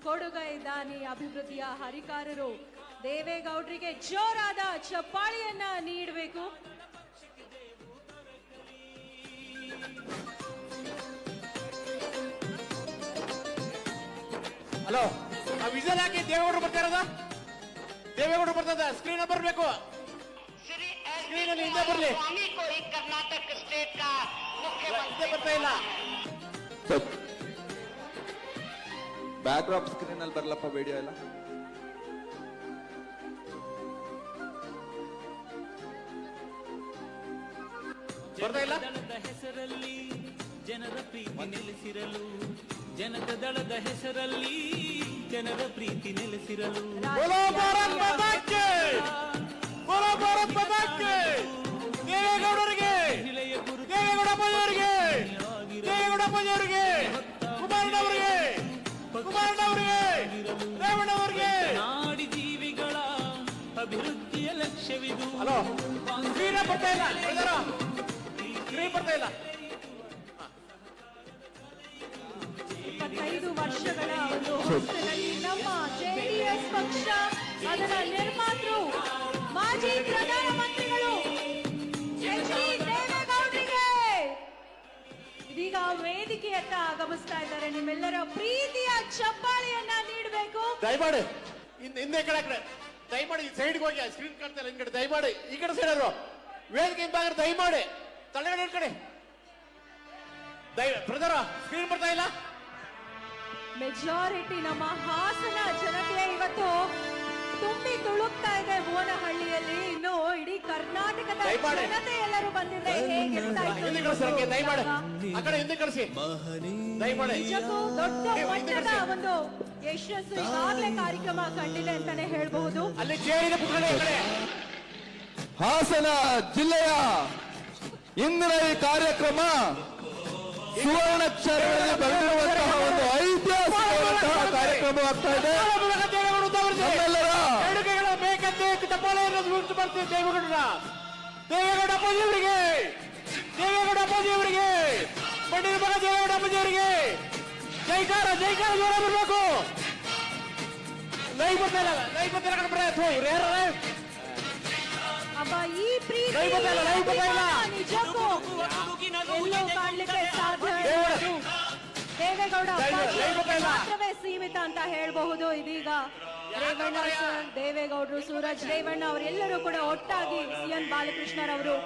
ಕೊಡುಗೈ ದಾನಿ ಅಭಿವೃದ್ಧಿಯ ಹರಿಕಾರರು ದೇವೇಗೌಡರಿಗೆ ಜೋರಾದ ಚಪ್ಪಾಳಿಯನ್ನ ನೀಡಬೇಕು. ಹಲೋ, ವಿಜಲ್ ಹಾಕಿ ದೇವೇಗೌಡರು ಬರ್ತಾ ಇರೋದ? ದೇವೇಗೌಡರು ಬರ್ತದ, ಸ್ಕ್ರೀನ್ ಬರಬೇಕು. ಸ್ಕ್ರೀನ್ ಅಲ್ಲಿ ಹಿಂದೆ ಬರಲಿ. कर्नाटक स्टेट का मुख्यमंत्री ಬರ್ತಾ ಇಲ್ಲ. ಬ್ಯಾಕ್ ಡ್ರಾಪ್ ಸ್ಕ್ರೀನ್ ಅಲ್ಲಿ ಬರ್ಲಪ್ಪ ವಿಡಿಯೋ ಎಲ್ಲ. ಬರ್ತಾ ಇಲ್ಲ. ಹೆಸರಲ್ಲಿ ಜನರ ಪ್ರೀತಿ ನೆಲೆಸಿರಲು, ಜನತಾ ದಳದ ಹೆಸರಲ್ಲಿ ಜನರ ಪ್ರೀತಿ ನೆಲೆಸಿರಲು. ಬೋಲೋ ಭಾರತ್ ಮಾತಾ ಕಿ, ಬೋಲೋ ಭಾರತ್ ಮಾತಾ ಕಿ. ದೇವೇಗೌಡರಿಗೆ, ದೇವೇಗೌಡ ಅಪ್ಪಾಜಿಯವರಿಗೆ, ದೇವೇಗೌಡ ಅಪ್ಪಾಜಿಯವರಿಗೆ, ಕುಮಾರಣ್ಣವರಿಗೆ, ಕುಮಾರಣ್ಣವರಿಗೆ, ರೇವಣ್ಣವರಿಗೆ. ನಾಡಿ ಜೀವಿಗಳ ಅಭಿವೃದ್ಧಿಯ ಲಕ್ಷ್ಯವಿದು. ಹಲೋ, ಸ್ಕ್ರೀನ್ ಬರ್ತಾ ಇಲ್ಲ, ಸ್ಕ್ರೀನ್ ಬರ್ತಾ ಇಲ್ಲ. 25 ವರ್ಷಗಳ ಒಂದು ಹೊಸದಲ್ಲಿ ನಮ್ಮ ಜೆಡಿಎಸ್ ಪಕ್ಷ ಅದರ ನಿರ್ಮಾತೃ ಮಾಜಿ ಪ್ರಧಾನಮಂತ್ರಿಗಳು ಎಚ್.ಡಿ. ದೇವೇಗೌಡರಿಗೆ ಇದೀಗ ವೇದಿಕೆಯತ್ತ ಆಗಮಿಸ್ತಾ ಇದ್ದಾರೆ. ನಿಮ್ಮೆಲ್ಲರ ಪ್ರೀತಿಯ ಚಪ್ಪಾಳಿಯನ್ನ ನೀಡಬೇಕು. ದಯಮಾಡಿ ಹಿಂದೆ ಈ ಕಡೆ ದಯಮಾಡಿ ಸೈಡ್ಗೆ ಹೋಗಿ, ಸ್ಕ್ರೀನ್ ಕಾಣ್ತಾ ಇಲ್ಲ ಹಿಂದ್ಗಡೆ. ದಯಮಾಡಿ ಈ ಕಡೆ ಸೈಡ್ ಅವರು ವೇದಿಕೆ ಹಿಂಭಾಗ ದಯಮಾಡಿ ತಲೆಗಡೆ ಕಡೆ ಬ್ರದರ ಸ್ಕ್ರೀನ್ ಬರ್ತಾ ಇಲ್ಲ. ಮೆಜಾರಿಟಿ ನಮ್ಮ ಹಾಸನ ಜನತೆ ಇವತ್ತು ತುಂಬಿ ತುಳುಕ್ತಾ ಇದೆ ಭುವನಹಳ್ಳಿಯಲ್ಲಿ. ಇನ್ನು ಇಡೀ ಕರ್ನಾಟಕದ ಜನತೆ ಎಲ್ಲರೂ ಬಂದಿದ್ರೆ ಹೇಗಿರ್ತಾ ಹಿಂದೆ ಕಳಿಸಿ, ದಯಮಾಡಿ ಆ ಕಡೆ ಹಿಂದೆ ಕಳಿಸಿ ದಯಮಾಡಿ. ನಿಜಕ್ಕೂ ದೊಡ್ಡ ಮಟ್ಟದ ಒಂದು ಯಶಸ್ಸು ಈಗಾಗಲೇ ಕಾರ್ಯಕ್ರಮ ಕಂಡಿದೆ ಅಂತಾನೆ ಹೇಳಬಹುದು. ಅಲ್ಲಿ ಚೇರಿನ ಪುಕ್ಕಡೆ ಈ ಕಡೆ. ಹಾಸನ ಜಿಲ್ಲೆಯ ಇಂದಿನ ಈ ಕಾರ್ಯಕ್ರಮ ಸುವರ್ಣಾಕ್ಷರಗಳಲ್ಲಿ ಬರೆದಿರುವಂತಹ ಒಂದು ಐತಿಹಾಸಿಕವಾದಂತಹ ಕಾರ್ಯಕ್ರಮವಾಗ್ತಾ ಇದೆ. ನಮ್ಮೆಲ್ಲರ ಎರಡು ಕೈಗಳ ಬೇಕಂತೆ ಚಪ್ಪಾಳೆಯನ್ನು ಬರ್ತೀವಿ ದೇವೇಗೌಡರ, ದೇವೇಗೌಡ ಅಪ್ಪಾಜಿಯವರಿಗೆ, ದೇವೇಗೌಡ ಅಪ್ಪಾಜಿಯವರಿಗೆ, ಪಂಡಿತ ಮಗ ದೇವೇಗೌಡ ಅಪ್ಪಾಜಿಯವರಿಗೆ ಜೈಕಾರ, ಜೈಕಾರ ಜೋರ ಬರಬೇಕು. ಲೈವ್ ಬರ್ತಾ ಇಲ್ಲ, ಲೈವ್ ಬರ್ತಾ ಇಲ್ಲ ಕಣ್ರೆ. ಅಬ್ಬ ಈ ಪ್ರೀತಿ ನಿಜಕ್ಕೂ ಎಲ್ಲೂ ಕಾಣ್ಲಿಕ್ಕೆ ಸಾಧ್ಯ ಇಲ್ಲ. ದೇವೇಗೌಡ ಮಾತ್ರವೇ ಸೀಮಿತ ಅಂತ ಹೇಳಬಹುದು. ಇದೀಗ ರೇವಣ್ಣ ಸರ್, ದೇವೇಗೌಡರು, ಸೂರಜ್ ರೇವಣ್ಣ ಅವರೆಲ್ಲರೂ ಕೂಡ ಒಟ್ಟಾಗಿ, ಸಿಎನ್ ಬಾಲಕೃಷ್ಣರವರು,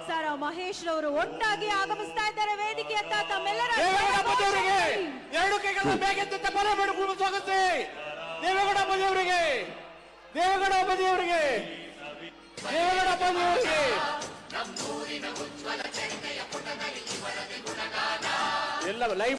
ಸರ್ ಮಹೇಶ್ ರವರು ಒಟ್ಟಾಗಿ ಆಗಮಿಸ್ತಾ ಇದ್ದಾರೆ ವೇದಿಕೆಯತ್ತ. ತಮ್ಮೆಲ್ಲರ ಎರಡು ಕೈಗಳ ಬೇಕೆಂತ ಚಪ್ಪಾಳೆ ಮಾಡಿಕೊಂಡು ಸ್ವಾಗತ ದೇವೇಗೌಡ ಅಪ್ಪಾಜಿಯವರಿಗೆ, ದೇವೇಗೌಡ ಅಪ್ಪಾಜಿಯವರಿಗೆ, ದೇವೇಗೌಡ ಅಪ್ಪಾಜಿಯವರಿಗೆ. ಎಲ್ಲ ಲೈವ್